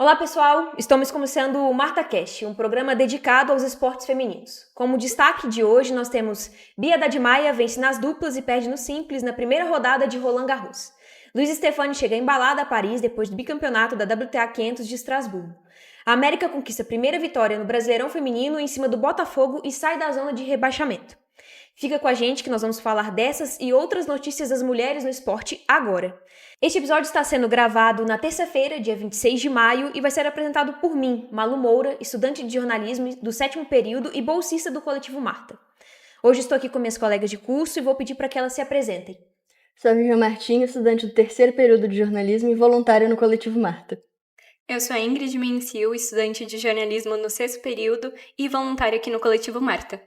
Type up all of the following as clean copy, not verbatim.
Olá pessoal, estamos começando o MartaCast, um programa dedicado aos esportes femininos. Como destaque de hoje nós temos Bia Dadmaia vence nas duplas e perde no simples na primeira rodada de Roland Garros. Luiz Stefani chega embalada a Paris depois do bicampeonato da WTA 500 de Estrasburgo. A América conquista a primeira vitória no Brasileirão Feminino em cima do Botafogo e sai da zona de rebaixamento. Fica com a gente que nós vamos falar dessas e outras notícias das mulheres no esporte agora. Este episódio está sendo gravado na terça-feira, dia 26 de maio, e vai ser apresentado por mim, Malu Moura, estudante de jornalismo do 7º período e bolsista do Coletivo Marta. Hoje estou aqui com minhas colegas de curso e vou pedir para que elas se apresentem. Sou a Vivian Martins, estudante do 3º período de jornalismo e voluntária no Coletivo Marta. Eu sou a Ingrid Mencil, estudante de jornalismo no 6º período e voluntária aqui no Coletivo Marta.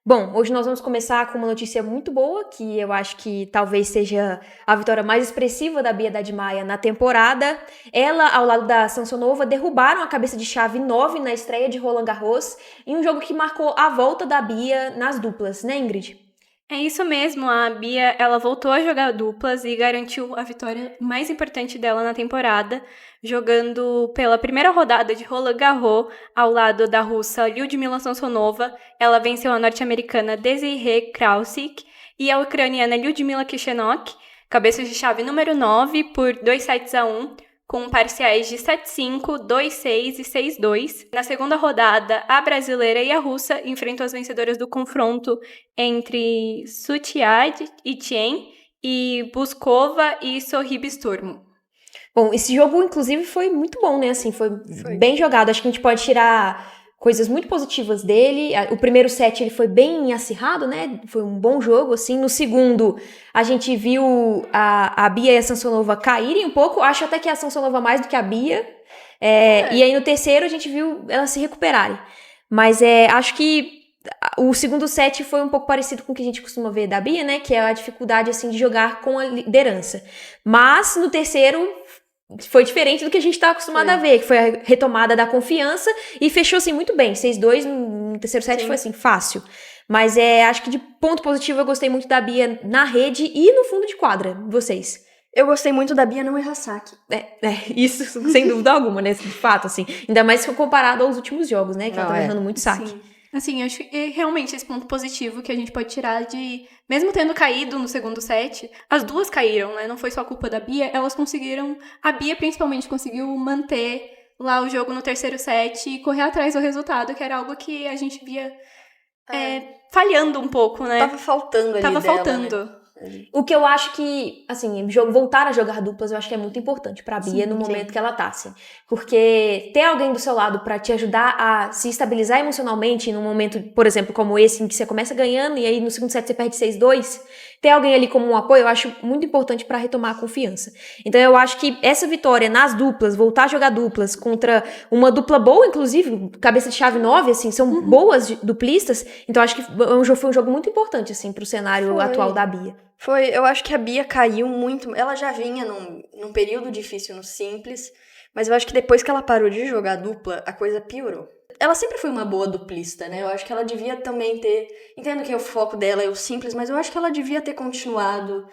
Bom, hoje nós vamos começar com uma notícia muito boa, que eu acho que talvez seja a vitória mais expressiva da Bia Dadmaia na temporada. Ela, ao lado da Samsonova, derrubaram a cabeça de chave 9 na estreia de Roland Garros, em um jogo que marcou a volta da Bia nas duplas, né, Ingrid? É isso mesmo, a Bia ela voltou a jogar duplas e garantiu a vitória mais importante dela na temporada, jogando pela primeira rodada de Roland Garros ao lado da russa Lyudmila Samsonova. Ela venceu a norte-americana Desiree Krausik e a ucraniana Lyudmila Kishenok, cabeça de chave número 9, por 2-1, com parciais de 7-5, 2-6 e 6-2. Na segunda rodada, a brasileira e a russa enfrentam as vencedoras do confronto entre Suchiad e Tien e Buskova e Sorribes-Turmo. Bom, esse jogo, inclusive, foi muito bom, né? Assim, foi bem jogado. Acho que a gente pode tirar coisas muito positivas dele. O primeiro set ele foi bem acirrado, né? Foi um bom jogo, assim. No segundo, a gente viu a Bia e a Samsonova caírem um pouco. Acho até que a Samsonova mais do que a Bia. E aí no terceiro, a gente viu elas se recuperarem. Mas acho que o segundo set foi um pouco parecido com o que a gente costuma ver da Bia, né? Que é a dificuldade, assim, de jogar com a liderança. Mas no terceiro foi diferente do que a gente está acostumado a ver, que foi a retomada da confiança e fechou, assim, muito bem. 6-2 no terceiro set. Sim. Foi, assim, fácil. Mas acho que de ponto positivo eu gostei muito da Bia na rede e no fundo de quadra. Vocês? Eu gostei muito da Bia não errar saque. Isso sem dúvida alguma, né? De fato, assim. Ainda mais comparado aos últimos jogos, né? Que ela tava errando muito saque. Sim. Assim, eu acho que realmente esse ponto positivo que a gente pode tirar de... Mesmo tendo caído no segundo set, as duas caíram, né? Não foi só culpa da Bia, elas conseguiram... A Bia, principalmente, conseguiu manter lá o jogo no terceiro set e correr atrás do resultado, que era algo que a gente via falhando um pouco, né? Tava faltando ali Tava dela, faltando. Né? O que eu acho que, assim, voltar a jogar duplas, eu acho que é muito importante pra Bia no momento que ela tá, assim. Porque ter alguém do seu lado pra te ajudar a se estabilizar emocionalmente num momento, por exemplo, como esse, em que você começa ganhando e aí no segundo set você perde 6-2, ter alguém ali como um apoio, eu acho muito importante pra retomar a confiança. Então eu acho que essa vitória nas duplas, voltar a jogar duplas contra uma dupla boa, inclusive, cabeça de chave 9, assim, são boas duplistas, então acho que foi um jogo muito importante, assim, pro cenário atual da Bia. Eu acho que a Bia caiu muito, ela já vinha num período difícil no simples, mas eu acho que depois que ela parou de jogar dupla, a coisa piorou. Ela sempre foi uma boa duplista, né? Eu acho que ela devia também ter... Entendo que o foco dela é o simples, mas eu acho que ela devia ter continuado,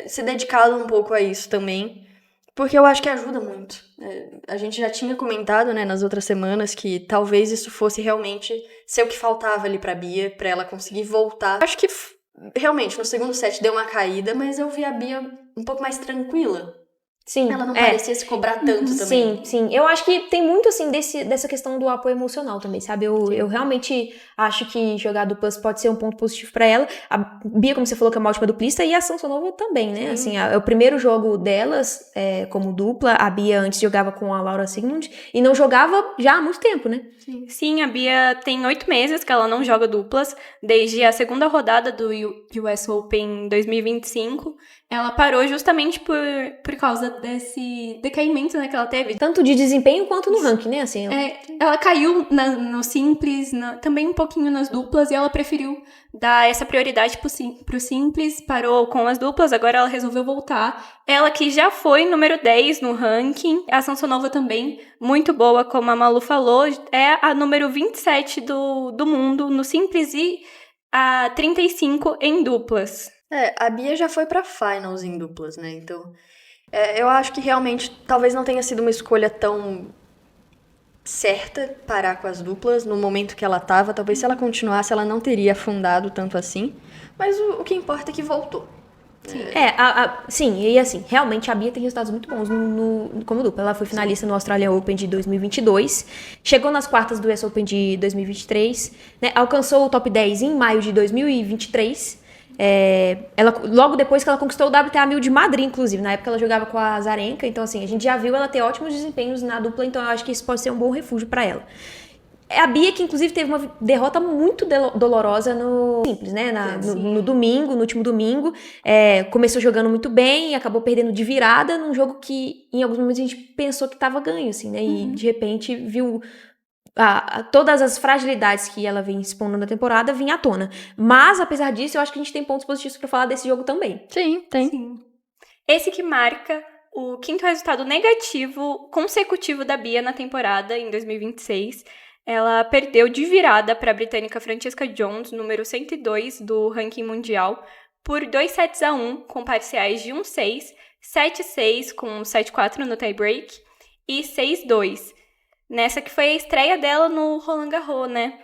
se dedicado um pouco a isso também, porque eu acho que ajuda muito. A gente já tinha comentado, né, nas outras semanas que talvez isso fosse realmente ser o que faltava ali pra Bia, pra ela conseguir voltar. Acho que realmente no segundo set deu uma caída, mas eu vi a Bia um pouco mais tranquila. Sim, ela não parecia se cobrar tanto também. Sim. Eu acho que tem muito, assim, dessa questão do apoio emocional também, sabe? Eu realmente acho que jogar duplas pode ser um ponto positivo pra ela. A Bia, como você falou, que é uma ótima duplista, e a Samsonova também, né? Assim, o primeiro jogo delas, como dupla, a Bia antes jogava com a Laura Sigmund e não jogava já há muito tempo, né? Sim, a Bia tem 8 meses que ela não joga duplas, desde a segunda rodada do US Open 2025. Ela parou justamente por causa desse decaimento, né, que ela teve. Tanto de desempenho quanto no ranking, né? Assim, ela caiu no simples, também um pouquinho nas duplas, e ela preferiu dar essa prioridade pro simples, parou com as duplas, agora ela resolveu voltar. Ela que já foi número 10 no ranking, a Samsonova também, muito boa, como a Malu falou, é a número 27 do mundo no simples e a 35 em duplas. A Bia já foi pra finals em duplas, né? Então, eu acho que realmente talvez não tenha sido uma escolha tão certa parar com as duplas no momento que ela tava. Talvez se ela continuasse, ela não teria afundado tanto assim. Mas o que importa é que voltou. Sim, e assim, realmente a Bia tem resultados muito bons como dupla. Ela foi finalista no Australian Open de 2022, chegou nas quartas do US Open de 2023, né, alcançou o top 10 em maio de 2023. Logo depois que ela conquistou o WTA 1000 de Madrid, inclusive. Na época ela jogava com a Azarenka, então assim, a gente já viu ela ter ótimos desempenhos na dupla, então eu acho que isso pode ser um bom refúgio para ela. A Bia, que inclusive teve uma derrota muito dolorosa no simples, né? No domingo, no último domingo. Começou jogando muito bem e acabou perdendo de virada num jogo que em alguns momentos a gente pensou que tava ganho, assim, né? E de repente viu todas as fragilidades que ela vem expondo na temporada vir à tona. Mas, apesar disso, eu acho que a gente tem pontos positivos pra falar desse jogo também. Sim, tem. Sim. Esse que marca o 5º resultado negativo consecutivo da Bia na temporada, em 2026. Ela perdeu de virada para a britânica Francesca Jones, número 102 do ranking mundial, por 2-1, com parciais de 1-6, 7-6 com 7-4 no tie-break e 6-2. Nessa que foi a estreia dela no Roland Garros, né?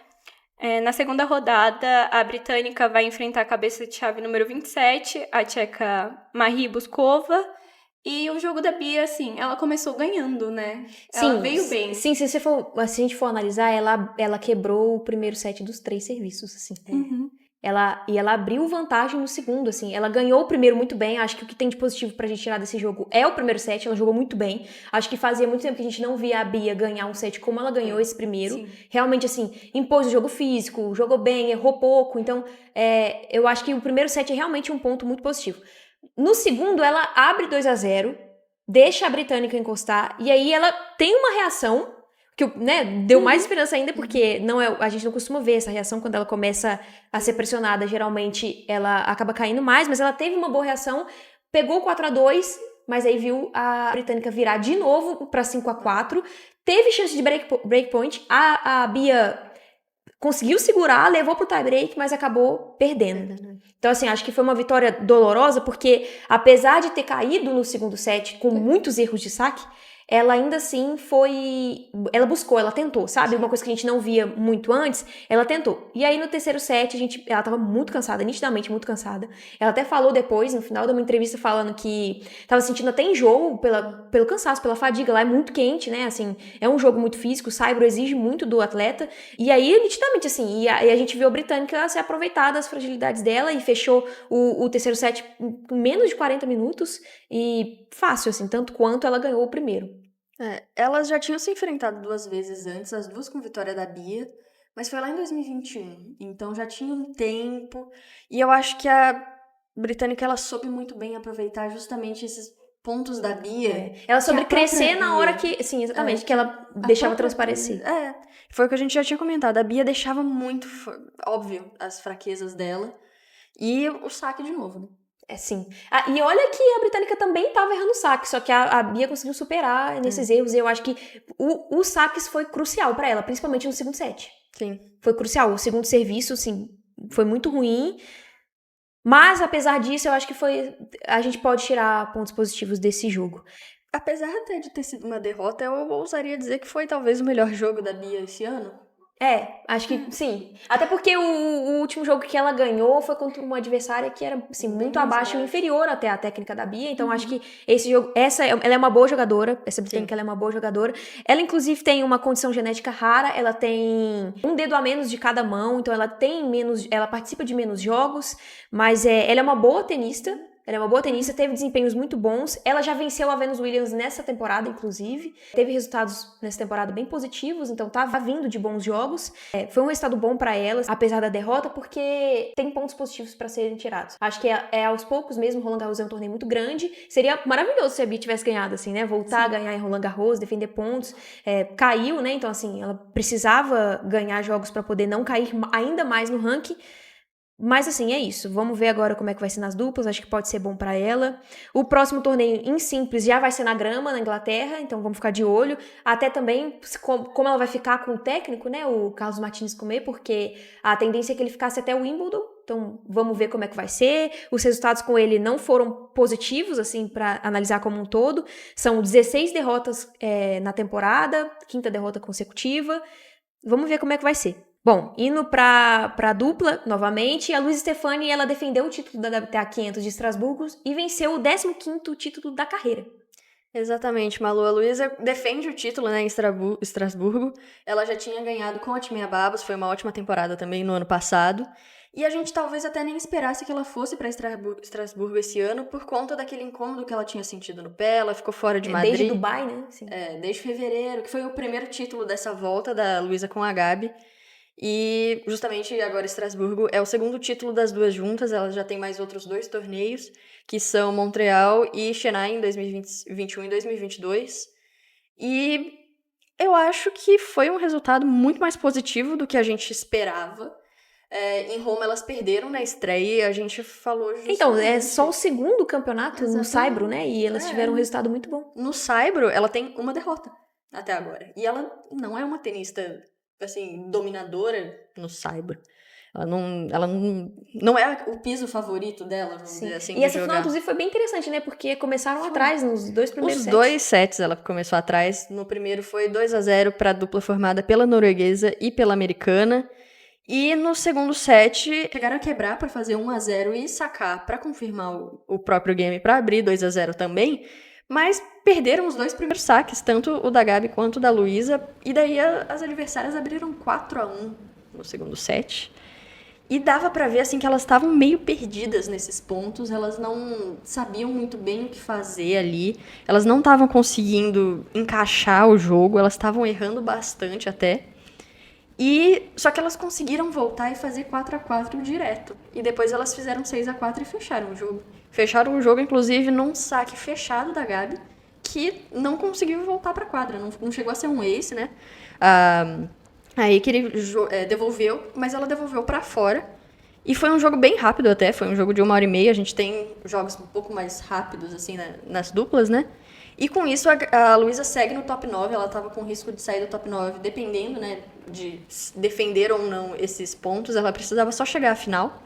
Na segunda rodada, a britânica vai enfrentar a cabeça de chave número 27, a tcheca Marie Buskova. E o jogo da Bia, assim, ela começou ganhando, né? Ela veio bem. Sim, se a gente for analisar, ela quebrou o primeiro set dos 3 serviços, assim. Ela abriu vantagem no segundo, assim. Ela ganhou o primeiro muito bem. Acho que o que tem de positivo pra gente tirar desse jogo é o primeiro set. Ela jogou muito bem. Acho que fazia muito tempo que a gente não via a Bia ganhar um set como ela ganhou esse primeiro. Sim. Realmente, assim, impôs o jogo físico, jogou bem, errou pouco. Então, eu acho que o primeiro set é realmente um ponto muito positivo. No segundo, ela abre 2-0, deixa a britânica encostar, e aí ela tem uma reação que, né, deu mais esperança ainda, porque a gente não costuma ver essa reação quando ela começa a ser pressionada. Geralmente, ela acaba caindo mais, mas ela teve uma boa reação, pegou 4-2, mas aí viu a britânica virar de novo para 5-4, teve chance de breakpoint, a Bia conseguiu segurar, levou pro tie-break, mas acabou perdendo. Então, assim, acho que foi uma vitória dolorosa, porque apesar de ter caído no segundo set com muitos erros de saque, ela ainda assim ela buscou, ela tentou, sabe? Sim. Uma coisa que a gente não via muito antes, ela tentou. E aí no terceiro set, ela tava muito cansada, nitidamente muito cansada. Ela até falou depois, no final de uma entrevista, falando que tava sentindo até enjoo pelo cansaço, pela fadiga. Lá é muito quente, né? Assim, é um jogo muito físico, o saibro exige muito do atleta. E aí, nitidamente, assim, e a gente viu a britânica se aproveitar das fragilidades dela e fechou o terceiro set em menos de 40 minutos. E fácil, assim, tanto quanto ela ganhou o primeiro. Elas já tinham se enfrentado 2 vezes antes, as duas com vitória da Bia, mas foi lá em 2021, então já tinha um tempo, e eu acho que a britânica, ela soube muito bem aproveitar justamente esses pontos da Bia. Ela soube crescer na hora que, sim, exatamente, que ela deixava transparecer. Foi o que a gente já tinha comentado, a Bia deixava muito, óbvio, as fraquezas dela, e o saque de novo, né? Sim. E olha que a britânica também estava errando saque, só que a Bia conseguiu superar nesses erros, e eu acho que o saques foi crucial para ela, principalmente no segundo set. Sim. Foi crucial. O segundo serviço, assim, foi muito ruim, mas apesar disso, eu acho que a gente pode tirar pontos positivos desse jogo. Apesar até de ter sido uma derrota, eu ousaria dizer que foi talvez o melhor jogo da Bia esse ano. Acho que sim. Até porque o último jogo que ela ganhou foi contra uma adversária que era, assim, muito abaixo e inferior até a técnica da Bia. Então, acho que esse jogo... ela é uma boa jogadora. Essa britânica, ela é uma boa jogadora. Ela, inclusive, tem uma condição genética rara. Ela tem um dedo a menos de cada mão. Então, ela participa de menos jogos. Mas ela é uma boa tenista. Teve desempenhos muito bons. Ela já venceu a Venus Williams nessa temporada, inclusive. Teve resultados nessa temporada bem positivos, então tava vindo de bons jogos. Foi um resultado bom pra ela, apesar da derrota, porque tem pontos positivos pra serem tirados. Acho que aos poucos mesmo. Roland Garros é um torneio muito grande. Seria maravilhoso se a Bia tivesse ganhado, assim, né? Voltar a ganhar em Roland Garros, defender pontos. Caiu, né? Então, assim, ela precisava ganhar jogos pra poder não cair ainda mais no ranking. Mas assim, é isso. Vamos ver agora como é que vai ser nas duplas. Acho que pode ser bom pra ela. O próximo torneio em simples já vai ser na grama, na Inglaterra. Então vamos ficar de olho. Até também como ela vai ficar com o técnico, né? O Carlos Martins Comer, porque a tendência é que ele ficasse até o Wimbledon. então vamos ver como é que vai ser. Os resultados com ele não foram positivos, assim, para analisar como um todo. São 16 derrotas na temporada, 5ª derrota consecutiva. Vamos ver como é que vai ser. Bom, indo pra dupla, novamente, a Luiza Stefani, ela defendeu o título da WTA 500 de Estrasburgo e venceu o 15º título da carreira. Exatamente, Malu. A Luísa defende o título, né, em Estrasburgo. Ela já tinha ganhado com a Timea Babos, foi uma ótima temporada também no ano passado. E a gente talvez até nem esperasse que ela fosse para Estrasburgo esse ano por conta daquele incômodo que ela tinha sentido no pé. Ela ficou fora de Madrid. Desde Dubai, né? Sim. Desde fevereiro, que foi o primeiro título dessa volta da Luísa com a Gabi. E justamente agora Estrasburgo é o segundo título das duas juntas. Elas já têm mais outros 2 torneios, que são Montreal e Chennai em 2021 e 2022. E eu acho que foi um resultado muito mais positivo do que a gente esperava. Em Roma elas perderam na estreia e a gente falou justamente... Então, é só o segundo campeonato no Saibro, né? E elas tiveram um resultado muito bom. No Saibro, ela tem uma derrota até agora. E ela não é uma tenista, assim, dominadora no Saibro. Ela não é o piso favorito dela, vamos dizer assim, E essa final, inclusive, foi bem interessante, né? Porque começaram atrás nos 2 primeiros sets. Os 2 sets ela começou atrás. No primeiro foi 2-0 para a dupla formada pela norueguesa e pela americana. E no segundo set, chegaram a quebrar para fazer 1-0 e sacar para confirmar o próprio game, para abrir 2-0 também. Mas perderam os 2 primeiros saques, tanto o da Gabi quanto o da Luísa. E daí as adversárias abriram 4-1 no segundo set. E dava pra ver, assim, que elas estavam meio perdidas nesses pontos. Elas não sabiam muito bem o que fazer ali. Elas não estavam conseguindo encaixar o jogo. Elas estavam errando bastante até. Só que elas conseguiram voltar e fazer 4-4 direto. E depois elas fizeram 6-4 e fecharam o jogo. Fecharam o jogo, inclusive, num saque fechado da Gabi, que não conseguiu voltar pra quadra. Não chegou a ser um ace, né? Aí que ele devolveu, mas ela devolveu pra fora. E foi um jogo bem rápido até, foi um jogo de 1h30. A gente tem jogos um pouco mais rápidos, assim, nas duplas, né? E com isso a Luísa segue no top 9, ela tava com risco de sair do top 9, dependendo, né, de defender ou não esses pontos, ela precisava só chegar à final.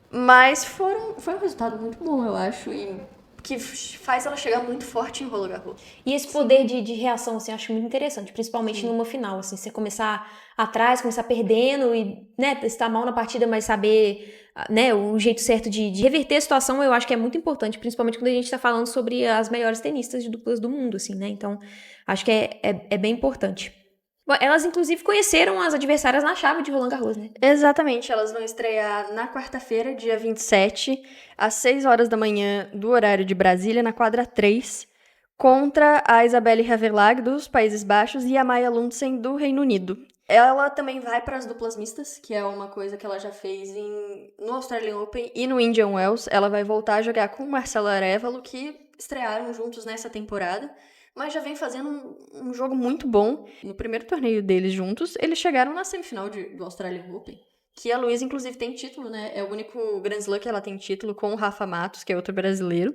Mas foi um resultado muito bom, eu acho, e que faz ela chegar muito forte em Roland Garros. E esse poder de reação, assim, eu acho muito interessante, principalmente numa final, assim, você começar atrás, começar perdendo e, né, estar mal na partida, mas saber, né, o jeito certo de reverter a situação, eu acho que é muito importante, principalmente quando a gente tá falando sobre as melhores tenistas de duplas do mundo, assim, né, então acho que é bem importante. Bom, elas, inclusive, conheceram as adversárias na chave de Roland Garros, né? Exatamente, elas vão estrear na quarta-feira, dia 27, às 6 horas da manhã, do horário de Brasília, na quadra 3, contra a Isabelle Haverlag, dos Países Baixos, e a Maya Lundsen, do Reino Unido. Ela também vai para as duplas mistas, que é uma coisa que ela já fez no Australian Open e no Indian Wells. Ela vai voltar a jogar com o Marcelo Arévalo, que estrearam juntos nessa temporada, mas já vem fazendo um jogo muito bom. No primeiro torneio deles juntos, eles chegaram na semifinal do Australian Open, que a Luísa, inclusive, tem título, né? É o único Grand Slam que ela tem título, com o Rafa Matos, que é outro brasileiro.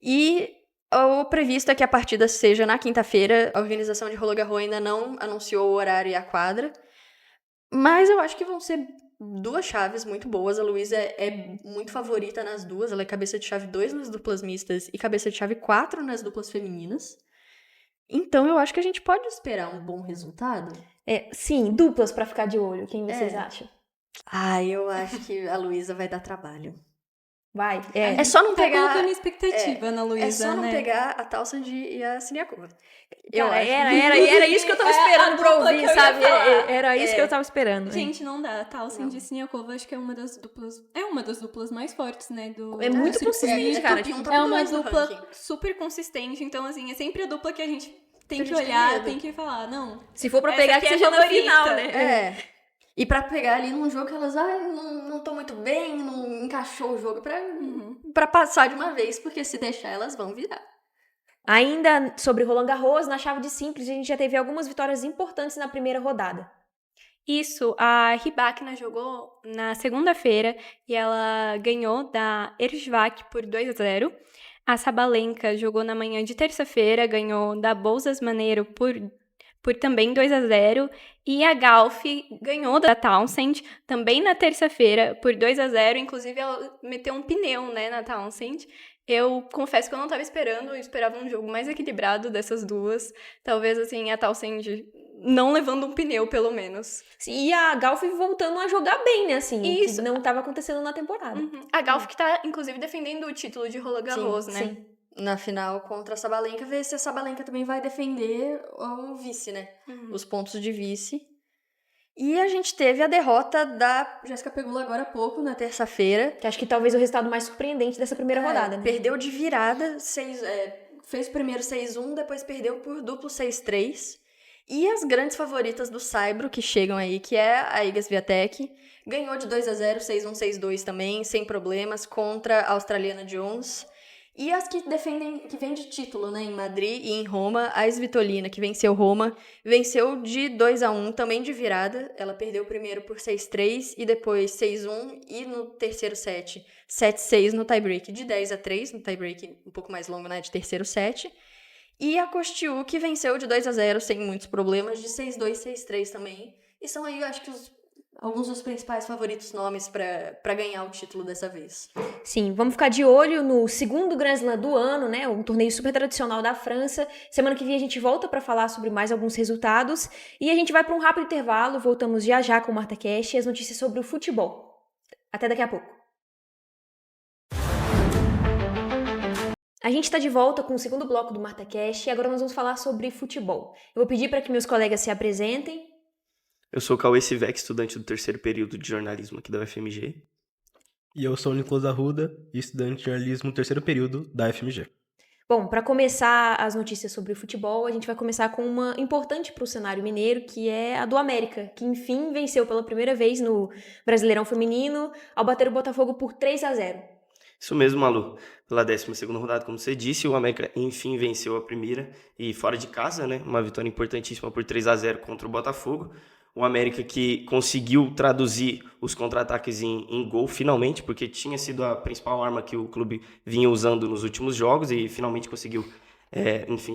E o previsto é que a partida seja na quinta-feira. A organização de Roland Garros ainda não anunciou o horário e a quadra, mas eu acho que vão ser 2 chaves muito boas. A Luísa é muito favorita nas duas. Ela é cabeça de chave 2 nas duplas mistas e cabeça de chave 4 nas duplas femininas. Então eu acho que a gente pode esperar um bom resultado. Sim, duplas pra ficar de olho. Quem vocês acham? Eu acho que a Luísa vai dar trabalho. Vai. É só não pegar... Tá colocando expectativa na Luísa, É só não né? pegar a Townsend e a Siniakova. Era isso que eu tava esperando pra ouvir, sabe? Era isso que eu tava esperando. Gente, não dá. Townsend e Siniakova, acho que é uma das duplas mais fortes, né? É muito consistente, cara. É uma dupla super consistente. Então, assim, é sempre a dupla que a gente tem que olhar, tem que falar, não. Se for pra pegar, que seja na final, né? E pra pegar ali num jogo que elas, não tô muito bem, não encaixou o jogo pra passar de uma vez, porque se deixar elas vão virar. Ainda sobre Roland Garros, na chave de simples, a gente já teve algumas vitórias importantes na primeira rodada. Isso, a Rybakina jogou na segunda-feira e ela ganhou da Erjvak por 2-0. A Sabalenka jogou na manhã de terça-feira, ganhou da Bolzas Maneiro por por também 2-0. E a Galf ganhou da Townsend também na terça-feira por 2-0. Inclusive, ela meteu um pneu, né, na Townsend. Eu confesso que eu não estava esperando, eu esperava um jogo mais equilibrado dessas duas. Talvez, assim, a Townsend não levando um pneu, pelo menos. E a Galf voltando a jogar bem, né, assim, Isso. que não estava acontecendo na temporada. A Galf que tá, inclusive, defendendo o título de Roland Garros, né? Sim. Na final contra a Sabalenka, ver se a Sabalenka também vai defender o vice, né? Os pontos de vice. E a gente teve a derrota da Jéssica Pegula agora há pouco, na terça-feira. Que acho que talvez o resultado mais surpreendente dessa primeira rodada, né? Perdeu de virada, fez primeiro 6-1, depois perdeu por duplo 6-3. E as grandes favoritas do Saibro, que chegam aí, que é a Iga Swiatek, ganhou de 2-0, 6-1, 6-2 também, sem problemas, contra a australiana Jones. E as que defendem, que vem de título, né, em Madrid e em Roma, a Svitolina, que venceu Roma, venceu de 2-1, também de virada. Ela perdeu o primeiro por 6-3 e depois 6-1 e no terceiro set, 7-6 no tiebreak, de 10-3 no tiebreak um pouco mais longo, né, de terceiro set. E a Kostiuk venceu de 2-0 sem muitos problemas, de 6-2, 6-3 também. E são aí, eu acho que alguns dos principais favoritos nomes para ganhar o título dessa vez. Sim, vamos ficar de olho no segundo Grand Slam do ano, né? Um torneio super tradicional da França. Semana que vem a gente volta para falar sobre mais alguns resultados. E a gente vai para um rápido intervalo. Voltamos já já com o Marta Cash e as notícias sobre o futebol. Até daqui a pouco. A gente está de volta com o segundo bloco do Marta Cash e agora nós vamos falar sobre futebol. Eu vou pedir para que meus colegas se apresentem. Eu sou o Cauê Sivek, estudante do terceiro período de jornalismo aqui da UFMG. E eu sou o Nicolas Arruda, estudante de jornalismo terceiro período da UFMG. Bom, para começar as notícias sobre o futebol, a gente vai começar com uma importante para o cenário mineiro, que é a do América, que enfim venceu pela primeira vez no Brasileirão Feminino ao bater o Botafogo por 3-0. Isso mesmo, Malu. Pela 12ª rodada, como você disse, o América enfim venceu a primeira e fora de casa, né? Uma vitória importantíssima por 3-0 contra o Botafogo. O América que conseguiu traduzir os contra-ataques em gol finalmente, porque tinha sido a principal arma que o clube vinha usando nos últimos jogos e finalmente conseguiu,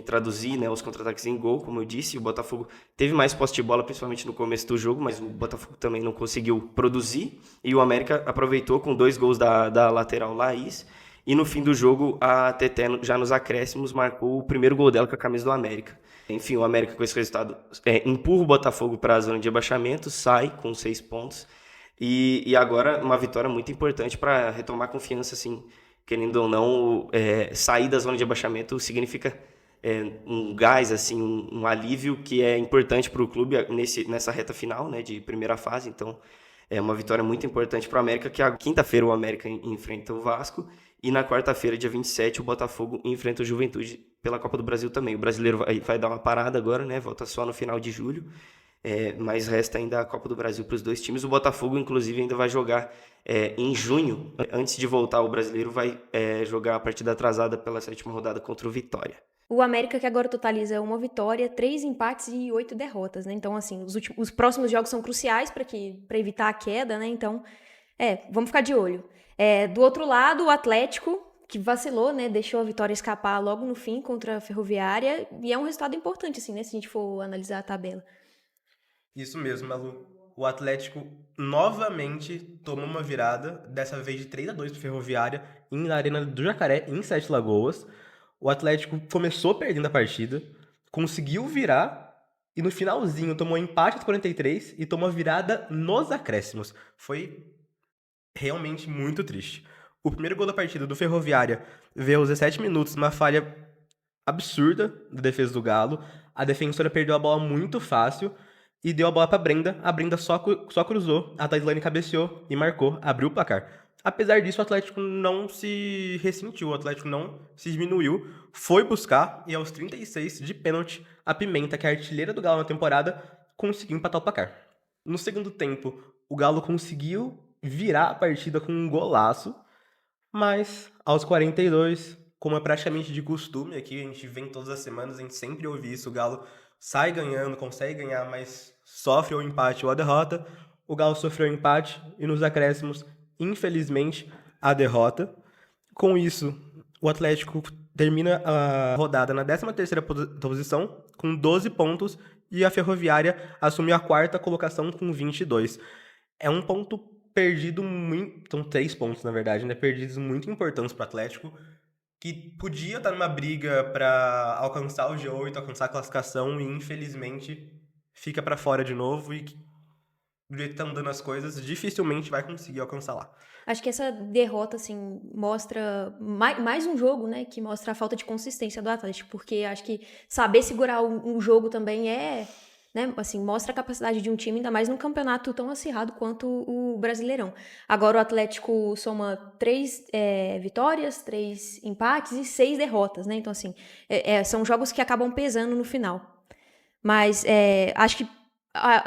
traduzir, né, os contra-ataques em gol, como eu disse. O Botafogo teve mais posse de bola, principalmente no começo do jogo, mas o Botafogo também não conseguiu produzir. E o América aproveitou com 2 gols da lateral Laís. E no fim do jogo, a Teté, já nos acréscimos, marcou o primeiro gol dela com a camisa do América. Enfim, o América com esse resultado empurra o Botafogo para a zona de abaixamento, sai com 6 pontos. E agora uma vitória muito importante para retomar confiança, assim, querendo ou não, sair da zona de abaixamento significa um gás, assim, um alívio que é importante para o clube nessa reta final, né, de primeira fase. Então, é uma vitória muito importante para o América, que a quinta-feira o América enfrenta o Vasco e na quarta-feira, dia 27, o Botafogo enfrenta o Juventude pela Copa do Brasil também. O brasileiro vai dar uma parada agora, né? Volta só no final de julho, mas resta ainda a Copa do Brasil para os dois times. O Botafogo, inclusive, ainda vai jogar em junho. Antes de voltar, o brasileiro vai jogar a partida atrasada pela 7ª rodada contra o Vitória. O América que agora totaliza 1 vitória, 3 empates e 8 derrotas, né? Então, assim, os próximos jogos são cruciais para evitar a queda, né? Então, vamos ficar de olho. Do outro lado, o Atlético, que vacilou, né? Deixou a vitória escapar logo no fim contra a Ferroviária. E é um resultado importante, assim, né? Se a gente for analisar a tabela. Isso mesmo, Malu. O Atlético novamente tomou uma virada, dessa vez de 3-2 para Ferroviária, na Arena do Jacaré, em Sete Lagoas. O Atlético começou perdendo a partida, conseguiu virar e no finalzinho tomou empate aos 43 e tomou virada nos acréscimos. Foi realmente muito triste. O primeiro gol da partida do Ferroviária veio aos 17 minutos, uma falha absurda da defesa do Galo. A defensora perdeu a bola muito fácil e deu a bola para Brenda. A Brenda só cruzou, a Taislane cabeceou e marcou, abriu o placar. Apesar disso, o Atlético não se ressentiu, o Atlético não se diminuiu, foi buscar e aos 36 de pênalti, a Pimenta, que é a artilheira do Galo na temporada, conseguiu empatar o placar. No segundo tempo, o Galo conseguiu virar a partida com um golaço, mas aos 42, como é praticamente de costume, aqui a gente vem todas as semanas, a gente sempre ouve isso, o Galo sai ganhando, consegue ganhar, mas sofre o empate ou a derrota. O Galo sofreu o empate e nos acréscimos, infelizmente, a derrota. Com isso, o Atlético termina a rodada na 13ª posição, com 12 pontos, e a Ferroviária assume a 4ª colocação com 22. É um ponto perdido muito... São 3 pontos, na verdade, né? Perdidos muito importantes para o Atlético, que podia estar numa briga para alcançar o G8, alcançar a classificação, e infelizmente fica para fora de novo, e do jeito que estão dando as coisas, dificilmente vai conseguir alcançar lá. Acho que essa derrota, assim, mostra mais um jogo, né, que mostra a falta de consistência do Atlético, porque acho que saber segurar um jogo também né, assim, mostra a capacidade de um time, ainda mais num campeonato tão acirrado quanto o Brasileirão. Agora o Atlético soma 3 vitórias, 3 empates e 6 derrotas, né, então assim, são jogos que acabam pesando no final. Mas acho que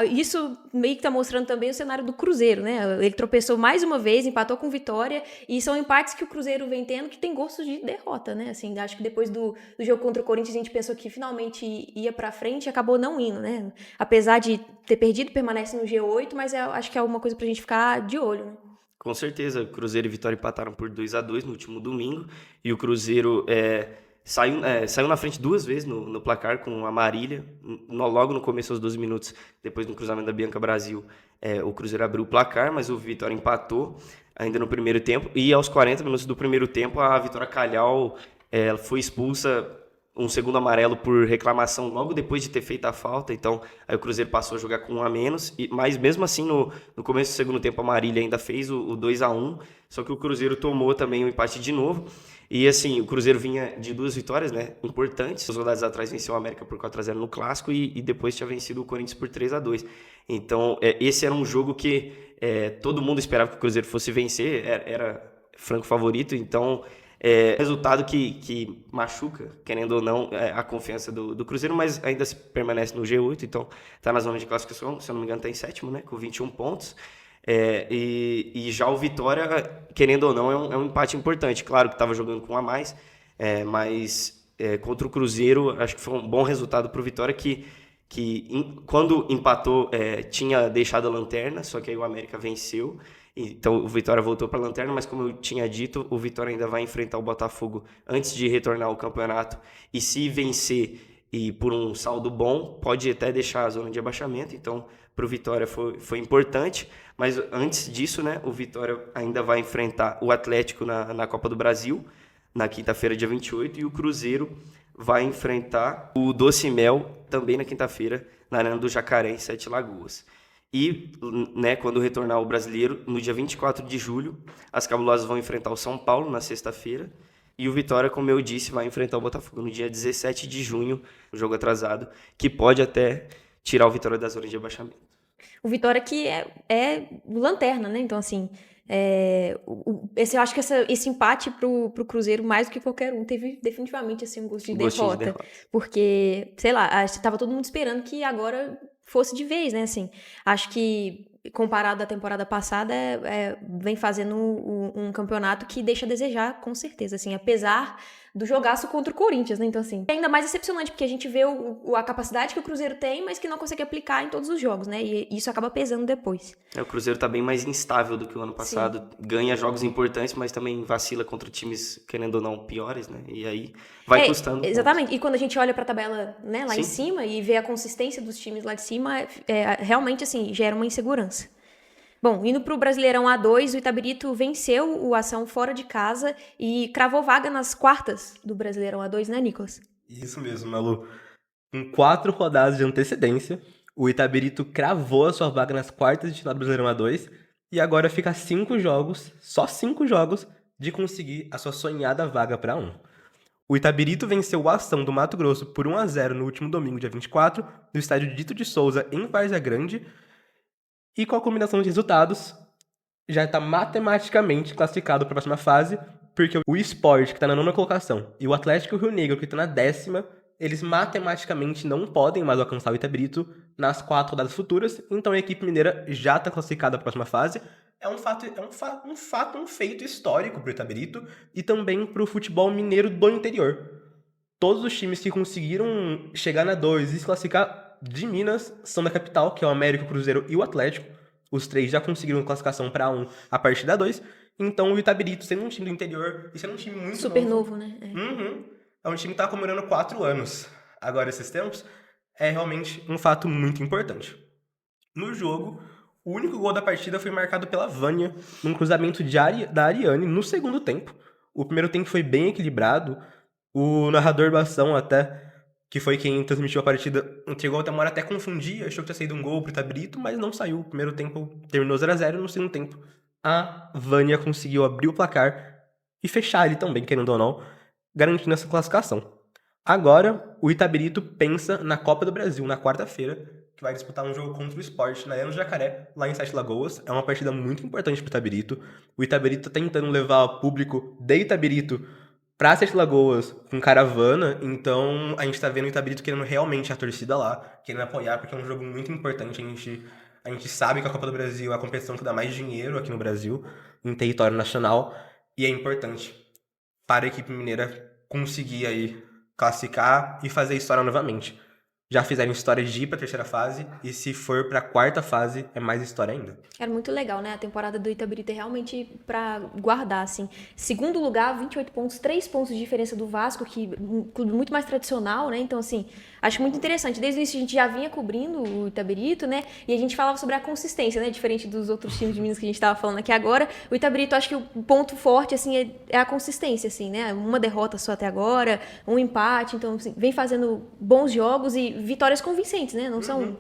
isso meio que tá mostrando também o cenário do Cruzeiro, né? Ele tropeçou mais uma vez, empatou com Vitória, e são empates que o Cruzeiro vem tendo que tem gosto de derrota, né? Assim, acho que depois do jogo contra o Corinthians a gente pensou que finalmente ia pra frente e acabou não indo, né? Apesar de ter perdido, permanece no G8, mas acho que é uma coisa pra gente ficar de olho, né? Com certeza, Cruzeiro e Vitória empataram por 2-2 no último domingo, e o Cruzeiro saiu na frente 2 vezes no placar com a Marília, logo no começo, aos 12 minutos, depois do cruzamento da Bianca Brasil, o Cruzeiro abriu o placar, mas o Vitória empatou ainda no primeiro tempo, e aos 40 minutos do primeiro tempo, a Vitória Calhau foi expulsa, um segundo amarelo por reclamação logo depois de ter feito a falta, então aí o Cruzeiro passou a jogar com 1 a menos, mas mesmo assim no começo do segundo tempo a Marília ainda fez o 2-1, só que o Cruzeiro tomou também o empate de novo. E assim, o Cruzeiro vinha de 2 vitórias, né, importantes. As rodadas atrás venceu o América por 4-0 no Clássico e depois tinha vencido o Corinthians por 3-2. Então, esse era um jogo que todo mundo esperava que o Cruzeiro fosse vencer, era franco favorito. Então, resultado que machuca, querendo ou não, a confiança do Cruzeiro, mas ainda permanece no G8, então está na zona de classificação, se eu não me engano está em 7º, né, com 21 pontos. E já o Vitória, querendo ou não, é um empate importante. Claro que estava jogando com 1 a mais, mas contra o Cruzeiro, acho que foi um bom resultado para o Vitória, que quando empatou, tinha deixado a lanterna, só que aí o América venceu. Então o Vitória voltou para a lanterna, mas como eu tinha dito, o Vitória ainda vai enfrentar o Botafogo antes de retornar ao campeonato. E se vencer e por um saldo bom, pode até deixar a zona de abaixamento. Então, para o Vitória foi importante. Mas antes disso, né, o Vitória ainda vai enfrentar o Atlético na Copa do Brasil, na quinta-feira, dia 28, e o Cruzeiro vai enfrentar o Doce Mel também na quinta-feira, na Arena do Jacaré, em 7 Lagoas. E, né, quando retornar o Brasileiro, no dia 24 de julho, as Cabulosas vão enfrentar o São Paulo na sexta-feira, e o Vitória, como eu disse, vai enfrentar o Botafogo no dia 17 de junho, o jogo atrasado, que pode até tirar o Vitória da zona de abaixamento. O Vitória que é lanterna, né? Então, assim, eu acho que esse empate pro Cruzeiro, mais do que qualquer um, teve definitivamente assim, um gosto de derrota. Porque, sei lá, estava todo mundo esperando que agora fosse de vez, né? Assim, acho que, comparado à temporada passada, vem fazendo um campeonato que deixa a desejar, com certeza, assim, apesar do jogaço contra o Corinthians, né? Então, assim, é ainda mais decepcionante, porque a gente vê a capacidade que o Cruzeiro tem, mas que não consegue aplicar em todos os jogos, né? E isso acaba pesando depois. O Cruzeiro tá bem mais instável do que o ano passado. Sim. Ganha jogos importantes, mas também vacila contra times, querendo ou não, piores, né? E aí vai custando. Exatamente. Pontos. E quando a gente olha pra tabela, né, lá Sim. em cima e vê a consistência dos times lá de cima, realmente, assim, gera uma insegurança. Bom, indo para o Brasileirão A2, o Itabirito venceu o Ação fora de casa e cravou vaga nas quartas do Brasileirão A2, né, Nicolas? Isso mesmo, Malu. Com 4 rodadas de antecedência, o Itabirito cravou a sua vaga nas quartas de final do Brasileirão A2 e agora fica a 5 jogos, só 5 jogos, de conseguir a sua sonhada vaga para A1. O Itabirito venceu o Ação do Mato Grosso por 1-0 no último domingo, dia 24, no estádio Dito de Souza, em Várzea Grande. E com a combinação de resultados, já está matematicamente classificado para a próxima fase, porque o Sport, que está na 9ª colocação, e o Atlético Rio Negro, que está na 10ª, eles matematicamente não podem mais alcançar o Itabirito nas 4 rodadas futuras, então a equipe mineira já está classificada para a próxima fase. É um feito histórico para o Itabirito e também para o futebol mineiro do interior. Todos os times que conseguiram chegar na 2 e se classificar de Minas são da capital, que é o América, o Cruzeiro e o Atlético. Os 3 já conseguiram classificação para A1 a partir da 2. Então o Itabirito, sendo um time do interior e sendo um time muito super novo, né? Uhum. é um time que tá comemorando 4 anos agora esses tempos. É realmente um fato muito importante. No jogo, o único gol da partida foi marcado pela Vânia, num cruzamento da Ariane no segundo tempo. O primeiro tempo foi bem equilibrado. O narrador Bação até, que foi quem transmitiu a partida, chegou até uma hora até confundir, achou que tinha saído um gol pro Itabirito, mas não saiu. O primeiro tempo terminou 0-0, no segundo tempo a Vânia conseguiu abrir o placar e fechar ele também, querendo ou não, garantindo essa classificação. Agora, o Itabirito pensa na Copa do Brasil, na quarta-feira, que vai disputar um jogo contra o Sport na Arena do Jacaré, lá em Sete Lagoas. É uma partida muito importante pro Itabirito. O Itabirito tá tentando levar o público de Itabirito pra Sete Lagoas com caravana, então a gente tá vendo o Itabirito querendo realmente a torcida lá, querendo apoiar, porque é um jogo muito importante. A gente sabe que a Copa do Brasil é a competição que dá mais dinheiro aqui no Brasil, em território nacional, e é importante para a equipe mineira conseguir aí classificar e fazer história novamente. Já fizeram história de ir pra terceira fase, e se for pra quarta fase, é mais história ainda. Era muito legal, né? A temporada do Itabirito é realmente pra guardar, assim. Segundo lugar, 28 pontos, 3 pontos de diferença do Vasco, que é um clube muito mais tradicional, né? Então, assim, acho muito interessante. Desde o início a gente já vinha cobrindo o Itabirito, né? E a gente falava sobre a consistência, né? Diferente dos outros times de Minas que a gente tava falando aqui agora. O Itabirito, acho que o ponto forte, assim, é a consistência, assim, né? Uma derrota só até agora, um empate. Então, assim, vem fazendo bons jogos e vitórias convincentes, né? Não são...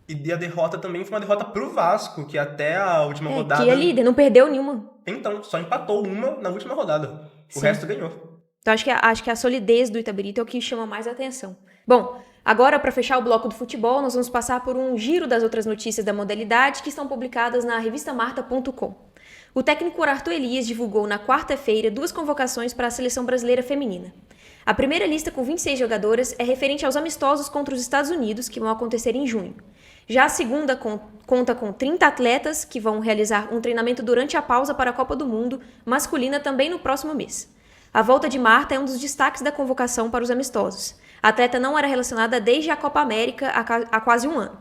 E a derrota também foi uma derrota pro Vasco, que até a última rodada... que é líder, não perdeu nenhuma. Então, só empatou uma na última rodada. O Sim. resto ganhou. Então, acho que a solidez do Itabirito é o que chama mais a atenção. Bom, agora, para fechar o bloco do futebol, nós vamos passar por um giro das outras notícias da modalidade que estão publicadas na revistamarta.com. O técnico Arthur Elias divulgou na quarta-feira 2 convocações para a seleção brasileira feminina. A primeira lista, com 26 jogadoras, é referente aos amistosos contra os Estados Unidos, que vão acontecer em junho. Já a segunda conta com 30 atletas, que vão realizar um treinamento durante a pausa para a Copa do Mundo, masculina também no próximo mês. A volta de Marta é um dos destaques da convocação para os amistosos. A atleta não era relacionada desde a Copa América há quase um ano.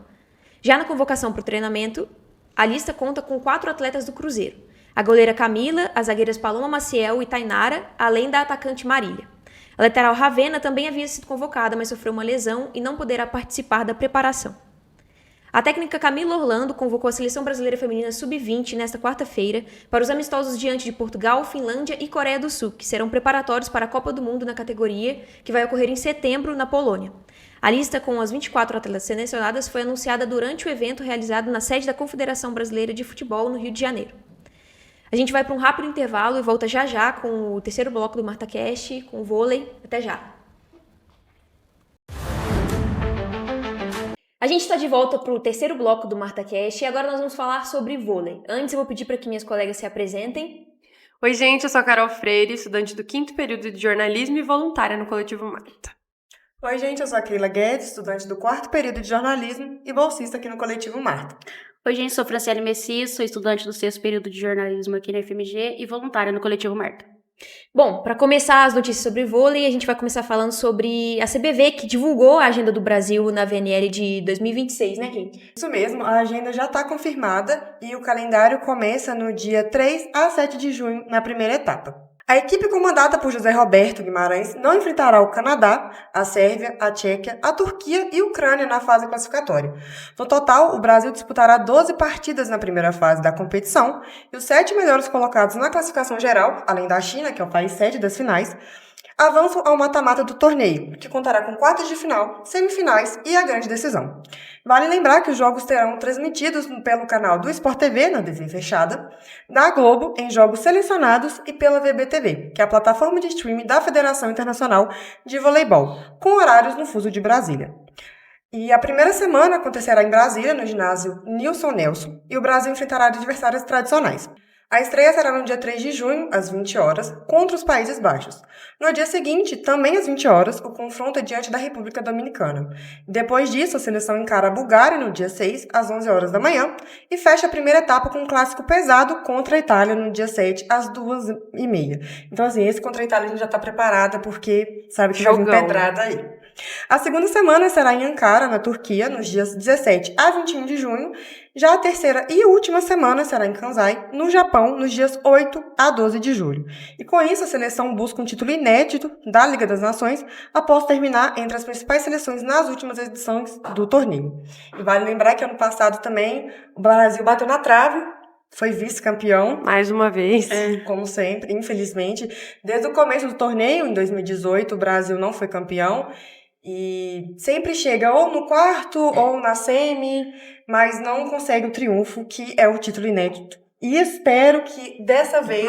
Já na convocação para o treinamento, a lista conta com 4 atletas do Cruzeiro. A goleira Camila, as zagueiras Paloma Maciel e Tainara, além da atacante Marília. A lateral Ravena também havia sido convocada, mas sofreu uma lesão e não poderá participar da preparação. A técnica Camila Orlando convocou a Seleção Brasileira Feminina Sub-20 nesta quarta-feira para os amistosos diante de Portugal, Finlândia e Coreia do Sul, que serão preparatórios para a Copa do Mundo na categoria, que vai ocorrer em setembro, na Polônia. A lista com as 24 atletas selecionadas foi anunciada durante o evento realizado na sede da Confederação Brasileira de Futebol, no Rio de Janeiro. A gente vai para um rápido intervalo e volta já já com o terceiro bloco do MartaCast, com o vôlei. Até já! A gente está de volta para o terceiro bloco do MartaCast e agora nós vamos falar sobre vôlei. Antes eu vou pedir para que minhas colegas se apresentem. Oi, gente, eu sou a Carol Freire, estudante do 5º período de jornalismo e voluntária no Coletivo Marta. Oi, gente, eu sou a Keila Guedes, estudante do 4º período de jornalismo e bolsista aqui no Coletivo Marta. Oi, gente, sou Franciele Messias, sou estudante do 6º período de jornalismo aqui na FMG e voluntária no Coletivo Marta. Bom, para começar as notícias sobre vôlei, a gente vai começar falando sobre a CBV, que divulgou a agenda do Brasil na VNL de 2026, né, Kate? Isso mesmo, a agenda já está confirmada e o calendário começa no dia 3 a 7 de junho, na primeira etapa. A equipe comandada por José Roberto Guimarães não enfrentará o Canadá, a Sérvia, a Tchequia, a Turquia e a Ucrânia na fase classificatória. No total, o Brasil disputará 12 partidas na primeira fase da competição e os 7 melhores colocados na classificação geral, além da China, que é o país sede das finais, avançam ao mata-mata do torneio, que contará com quartas de final, semifinais e a grande decisão. Vale lembrar que os jogos serão transmitidos pelo canal do Sport TV, na TV fechada, da Globo, em jogos selecionados e pela VBTV, que é a plataforma de streaming da Federação Internacional de Voleibol, com horários no fuso de Brasília. E a primeira semana acontecerá em Brasília, no ginásio Nilson Nelson, e o Brasil enfrentará adversários tradicionais. A estreia será no dia 3 de junho, às 20 horas, contra os Países Baixos. No dia seguinte, também às 20 horas, o confronto é diante da República Dominicana. Depois disso, a seleção encara a Bulgária no dia 6, às 11 horas da manhã, e fecha a primeira etapa com um clássico pesado contra a Itália no dia 7, às 2h30. Então, assim, esse contra a Itália a gente já está preparada, porque sabe que vai vir pedrada aí. A segunda semana será em Ankara, na Turquia, nos dias 17 a 21 de junho. Já a terceira e última semana será em Kansai, no Japão, nos dias 8 a 12 de julho. E com isso, a seleção busca um título inédito da Liga das Nações após terminar entre as principais seleções nas últimas edições do torneio. E vale lembrar que ano passado também o Brasil bateu na trave, foi vice-campeão. Mais uma vez. Como sempre, infelizmente. Desde o começo do torneio, em 2018, o Brasil não foi campeão. E sempre chega ou no quarto ou na semi, mas não consegue o triunfo, que é o título inédito. E espero que dessa vez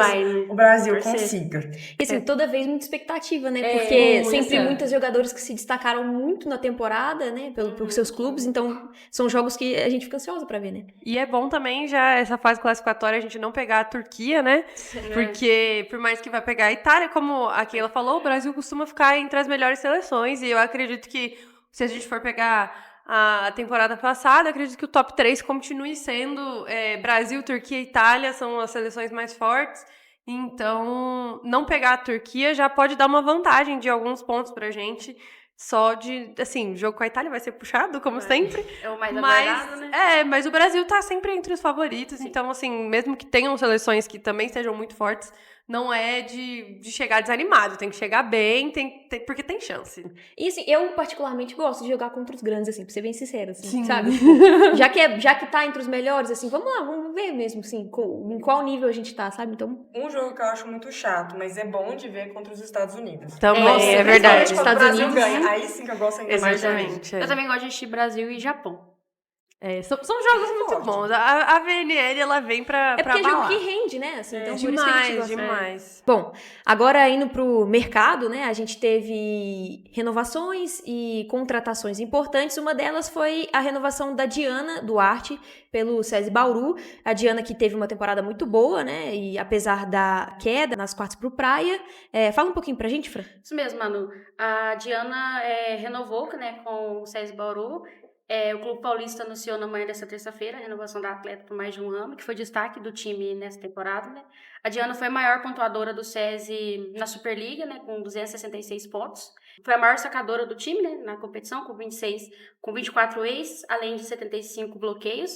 o Brasil consiga. E assim, toda vez muita expectativa, né? Porque sempre muita. muitos jogadores que se destacaram muito na temporada, né? Pelos seus clubes, então são jogos que a gente fica ansiosa pra ver, né? E é bom também já essa fase classificatória a gente não pegar a Turquia, né? Porque por mais que vai pegar a Itália, como a Keila falou, o Brasil costuma ficar entre as melhores seleções. E eu acredito que se a gente for pegar a temporada passada, acredito que o top 3 continue sendo Brasil, Turquia e Itália, são as seleções mais fortes. Então, não pegar a Turquia já pode dar uma vantagem de alguns pontos pra gente. Só de, assim, o jogo com a Itália vai ser puxado, como sempre. É o mais aguardado, né? Mas o Brasil tá sempre entre os favoritos. Sim. Então, assim, mesmo que tenham seleções que também sejam muito fortes, não é de chegar desanimado. Tem que chegar bem, porque tem chance. E assim, eu particularmente gosto de jogar contra os grandes, assim, pra ser bem sincera, assim, Sim. sabe? Já que tá entre os melhores, assim, vamos lá, vamos ver mesmo, assim, em qual nível a gente tá, sabe? Então, Um jogo que eu acho muito chato, mas é bom de ver contra os Estados Unidos. Também, Nossa, é verdade. Quando o Estados Brasil Unidos, ganha, aí sim que eu gosto ainda mais. Exatamente. Eu também gosto de assistir Brasil e Japão. São jogos muito bons. A VNL, ela vem pra é porque é jogo abalar. que rende, né? Assim, então, por isso que a gente gosta. Demais. Bom, agora indo pro mercado, né, a gente teve renovações e contratações importantes. Uma delas foi a renovação da Diana Duarte pelo SESI Bauru. A Diana que teve uma temporada muito boa, né, e apesar da queda nas quartas pro Praia. Fala um pouquinho pra gente, Fran. Isso mesmo, Manu. A Diana renovou, né, com o SESI Bauru. O Clube Paulista anunciou na manhã dessa terça-feira a renovação da atleta por mais de um ano, que foi destaque do time nessa temporada, né? A Diana foi a maior pontuadora do SESI na Superliga, né, com 266 pontos. Foi a maior sacadora do time, né, na competição, com 24 aces, além de 75 bloqueios.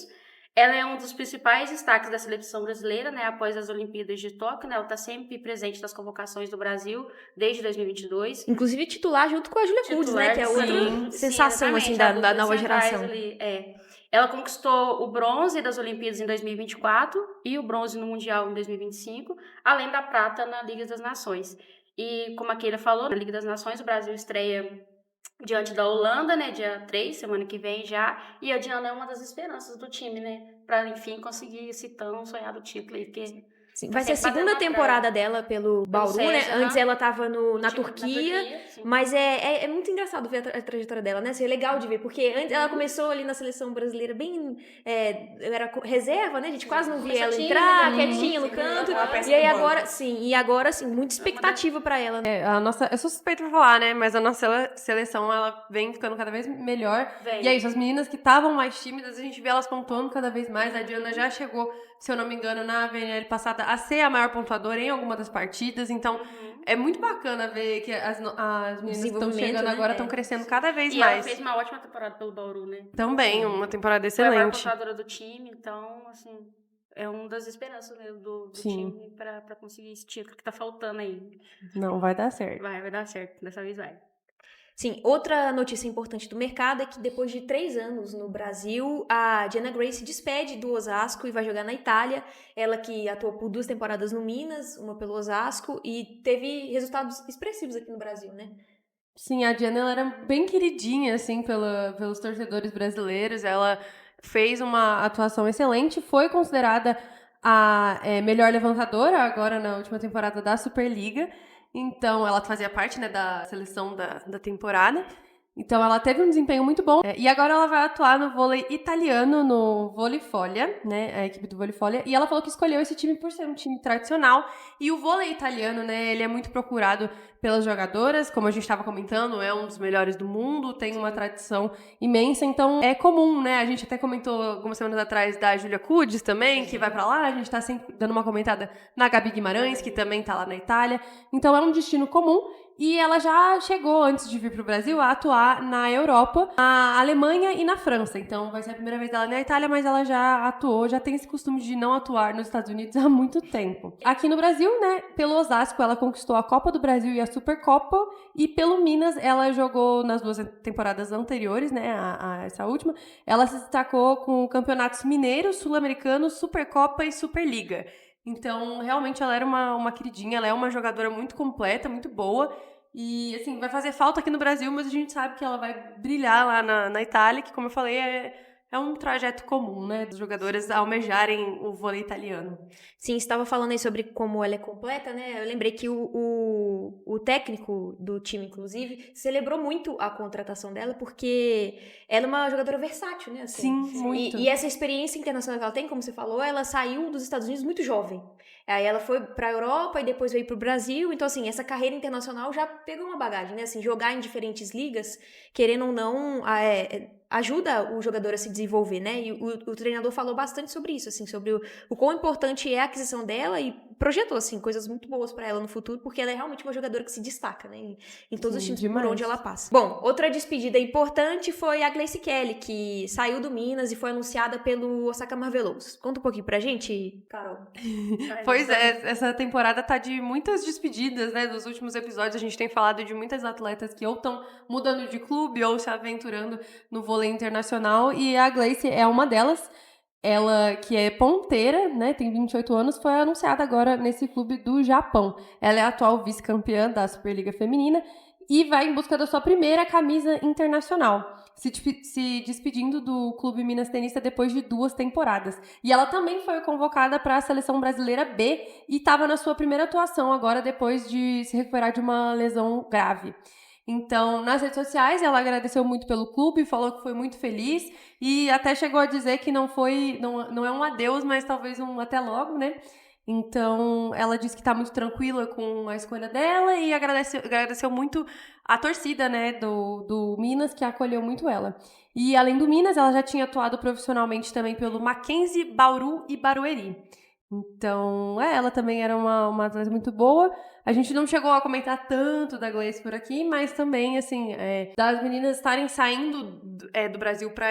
Ela é um dos principais destaques da seleção brasileira, né, após as Olimpíadas de Tóquio, né, ela está sempre presente nas convocações do Brasil desde 2022. Inclusive titular junto com a Júlia Kudes, né, que é outra sensação assim, da nova geração. Ali, Ela conquistou o bronze das Olimpíadas em 2024 e o bronze no Mundial em 2025, além da prata na Liga das Nações. E como a Keila falou, na Liga das Nações o Brasil estreia diante da Holanda, né, dia 3, semana que vem já, e a Diana é uma das esperanças do time, né, pra, enfim, conseguir esse tão sonhado título aí, porque... Sim, vai ser a segunda temporada dela pelo Bauru, né? Antes ela tava na Turquia, mas é muito engraçado ver a trajetória dela, né? Assim, é legal de ver, porque antes ela começou ali na seleção brasileira bem... era reserva, né? A gente quase não via ela entrar, quietinha no canto. E aí agora, sim, muita expectativa pra ela. Né? Eu sou suspeita pra falar, né? Mas a nossa seleção, ela vem ficando cada vez melhor. E é isso, as meninas que estavam mais tímidas, a gente vê elas pontuando cada vez mais. A Diana já chegou, se eu não me engano, na VNL passada, a ser a maior pontuadora em alguma das partidas. Então, é muito bacana ver que as meninas que estão chegando agora estão crescendo cada vez mais. E ela fez uma ótima temporada pelo Bauru, né? Também, uma temporada Foi a maior excelente. pontuadora do time, então, assim, é uma das esperanças, né, do time pra conseguir esse título que tá faltando aí. Não, vai dar certo. Vai dar certo, dessa vez vai. Sim, outra notícia importante do mercado é que depois de 3 anos no Brasil, a Diana Gray se despede do Osasco e vai jogar na Itália. Ela que atuou por 2 temporadas no Minas, uma pelo Osasco, e teve resultados expressivos aqui no Brasil, né? Sim, a Diana ela era bem queridinha, assim, pelos torcedores brasileiros. Ela fez uma atuação excelente, foi considerada a melhor levantadora agora na última temporada da Superliga. Então, ela fazia parte, né, da seleção da temporada. Então, ela teve um desempenho muito bom. E agora ela vai atuar no vôlei italiano, no Vôleifolia, né, a equipe do Vôleifolia. E ela falou que escolheu esse time por ser um time tradicional. E o vôlei italiano, né, ele é muito procurado pelas jogadoras. Como a gente estava comentando, é um dos melhores do mundo, tem uma tradição imensa. Então, é comum, né? A gente até comentou algumas semanas atrás da Júlia Kudes também, que vai pra lá. A gente tá sempre dando uma comentada na Gabi Guimarães, que também tá lá na Itália. Então, é um destino comum. E ela já chegou, antes de vir para o Brasil, a atuar na Europa, na Alemanha e na França. Então, vai ser a primeira vez dela na Itália, mas ela já atuou, já tem esse costume de não atuar nos Estados Unidos há muito tempo. Aqui no Brasil, né, pelo Osasco, ela conquistou a Copa do Brasil e a Supercopa. E pelo Minas, ela jogou nas 2 temporadas anteriores, né, a essa última. Ela se destacou com campeonatos mineiros, sul-americanos, Supercopa e Superliga. Então, realmente, ela era uma queridinha, ela é uma jogadora muito completa, muito boa. E, assim, vai fazer falta aqui no Brasil, mas a gente sabe que ela vai brilhar lá na Itália, que, como eu falei, é um trajeto comum, né, dos jogadores almejarem o vôlei italiano. Sim, você estava falando aí sobre como ela é completa, né? Eu lembrei que o técnico do time, inclusive, celebrou muito a contratação dela, porque ela é uma jogadora versátil, né? Assim. Sim, muito. E essa experiência internacional que ela tem, como você falou, ela saiu dos Estados Unidos muito jovem. Aí ela foi pra Europa e depois veio pro Brasil. Então, assim, essa carreira internacional já pegou uma bagagem, né? Assim, jogar em diferentes ligas, querendo ou não, ajuda o jogador a se desenvolver, né? E o treinador falou bastante sobre isso, assim, sobre o quão importante é a aquisição dela e projetou, assim, coisas muito boas pra ela no futuro, porque ela é realmente uma jogadora que se destaca, né? Em todos os times por onde ela passa. Bom, outra despedida importante foi a Gleice Kelly, que saiu do Minas e foi anunciada pelo Osaka Marvelous. Conta um pouquinho pra gente, Carol. Pois é, essa temporada tá de muitas despedidas, né? Nos últimos episódios a gente tem falado de muitas atletas que ou estão mudando de clube ou se aventurando no vôlei internacional, e a Gleice é uma delas. Ela, que é ponteira, né, tem 28 anos, foi anunciada agora nesse clube do Japão. Ela é a atual vice-campeã da Superliga Feminina e vai em busca da sua primeira camisa internacional, se despedindo do Clube Minas Tenista depois de 2 temporadas. E ela também foi convocada para a Seleção Brasileira B e estava na sua primeira atuação agora, depois de se recuperar de uma lesão grave. Então, nas redes sociais, ela agradeceu muito pelo clube, falou que foi muito feliz e até chegou a dizer que não é um adeus, mas talvez um até logo, né? Então, ela disse que está muito tranquila com a escolha dela e agradeceu muito a torcida, né, do Minas, que acolheu muito ela. E, além do Minas, ela já tinha atuado profissionalmente também pelo Mackenzie, Bauru e Barueri. Então, ela também era uma atleta muito boa. A gente não chegou a comentar tanto da Gleice por aqui, mas também, assim, das meninas estarem saindo do Brasil para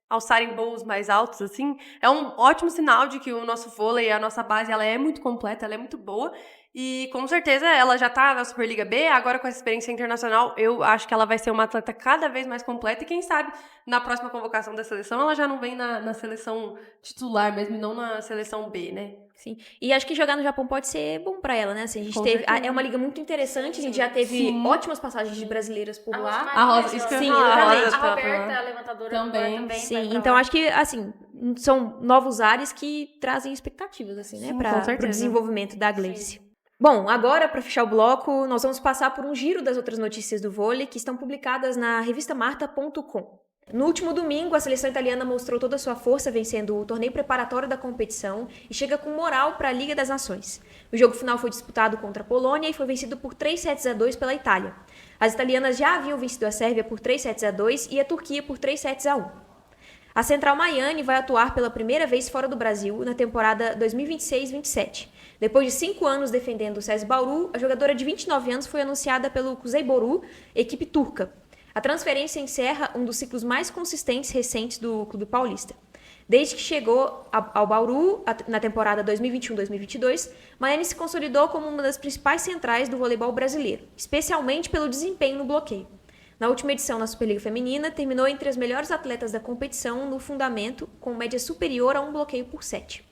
alçarem voos mais altos, assim, é um ótimo sinal de que o nosso vôlei, a nossa base, ela é muito completa, ela é muito boa. E, com certeza, ela já tá na Superliga B, agora com essa experiência internacional, eu acho que ela vai ser uma atleta cada vez mais completa e, quem sabe, na próxima convocação da seleção, ela já não vem na seleção titular mesmo, e não na seleção B, né? Sim. E acho que jogar no Japão pode ser bom pra ela, né? Assim, a gente teve, é uma liga muito interessante, a gente já teve ótimas passagens de brasileiras por lá. A Rosa, isso que eu ia falar, exatamente. A Roberta, a levantadora também. Sim, então acho que, assim, são novos ares que trazem expectativas, assim, né? Para o desenvolvimento da Gleice. Bom, agora, para fechar o bloco, nós vamos passar por um giro das outras notícias do vôlei que estão publicadas na revistamarta.com. No último domingo, a seleção italiana mostrou toda a sua força vencendo o torneio preparatório da competição e chega com moral para a Liga das Nações. O jogo final foi disputado contra a Polônia e foi vencido por 3-2 pela Itália. As italianas já haviam vencido a Sérvia por 3-2 e a Turquia por 3-1. A Central Miami vai atuar pela primeira vez fora do Brasil na temporada 2026-27. Depois de 5 anos defendendo o SES Bauru, a jogadora de 29 anos foi anunciada pelo Kuzeyboru, equipe turca. A transferência encerra um dos ciclos mais consistentes recentes do clube paulista. Desde que chegou ao Bauru na temporada 2021-2022, Miami se consolidou como uma das principais centrais do voleibol brasileiro, especialmente pelo desempenho no bloqueio. Na última edição na Superliga Feminina, terminou entre as melhores atletas da competição no fundamento, com média superior a 1 bloqueio por set.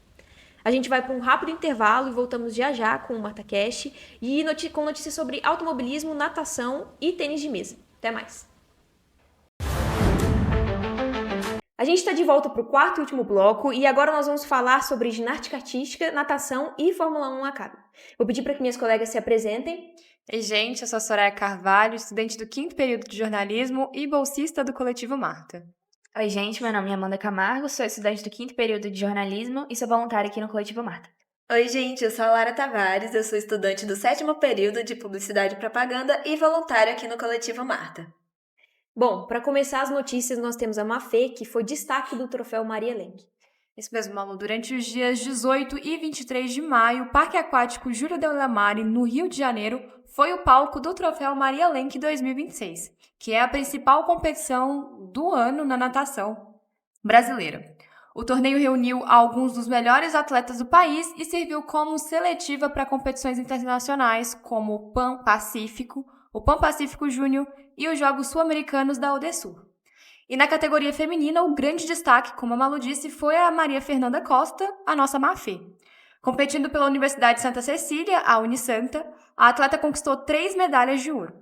A gente vai para um rápido intervalo e voltamos já com o MartaCast e com notícias sobre automobilismo, natação e tênis de mesa. Até mais! A gente está de volta para o 4º e último bloco e agora nós vamos falar sobre ginástica artística, natação e Fórmula 1 Academy. Vou pedir para que minhas colegas se apresentem. Oi, gente, eu sou a Soraya Carvalho, estudante do 5º período de jornalismo e bolsista do Coletivo Marta. Oi, gente, meu nome é Amanda Camargo, sou estudante do 5º período de jornalismo e sou voluntária aqui no Coletivo Marta. Oi, gente, eu sou a Lara Tavares, eu sou estudante do 7º período de publicidade e propaganda e voluntária aqui no Coletivo Marta. Bom, para começar as notícias, nós temos a Mafê, que foi destaque do troféu Maria Lenk. Isso mesmo, Malu. Durante os dias 18 e 23 de maio, o Parque Aquático Júlio Dellamare, no Rio de Janeiro, foi o palco do Troféu Maria Lenk 2026, que é a principal competição do ano na natação brasileira. O torneio reuniu alguns dos melhores atletas do país e serviu como seletiva para competições internacionais como o Pan Pacífico Júnior e os Jogos Sul-Americanos da Udesur. E na categoria feminina, o grande destaque, como a Malu disse, foi a Maria Fernanda Costa, a nossa Mafê. Competindo pela Universidade de Santa Cecília, a Unisanta, a atleta conquistou 3 medalhas de ouro.